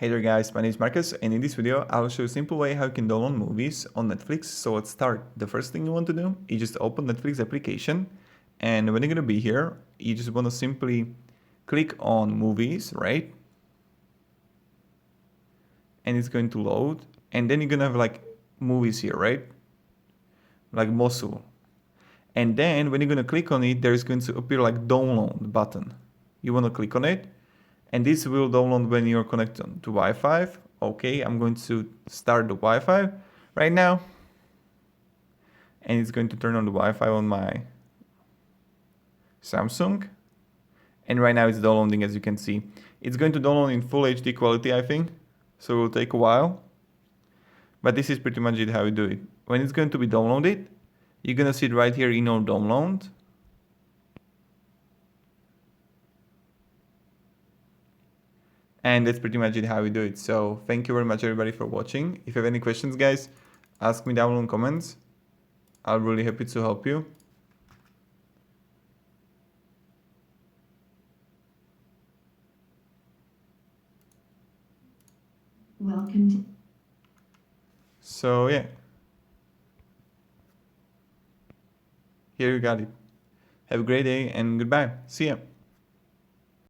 Hey there guys, my name is Marcus, and in this video I will show you a simple way how you can download movies on Netflix. So let's start. The first thing you want to do is just open Netflix application, and when you're gonna be here, you just want to simply click on movies, right? And it's going to load, and then you're gonna have like movies here, right? Like Mosul. And then when you're gonna click on it, there's going to appear like download button. You want to click on it, and this will download when you're connected to Wi-Fi. Okay, I'm going to start the Wi-Fi right now, and it's going to turn on the Wi-Fi on my Samsung, and right now it's downloading. As you can see, it's going to download in full HD quality, I think, so it will take a while, but this is pretty much it how you do it. When it's going to be downloaded, you're gonna see it right here in your download. And that's pretty much it how we do it. So thank you very much everybody for watching. If you have any questions, guys, ask me down in the comments. I'll be really happy to help you. Welcome to... So yeah, here you got it. Have a great day and goodbye. See ya.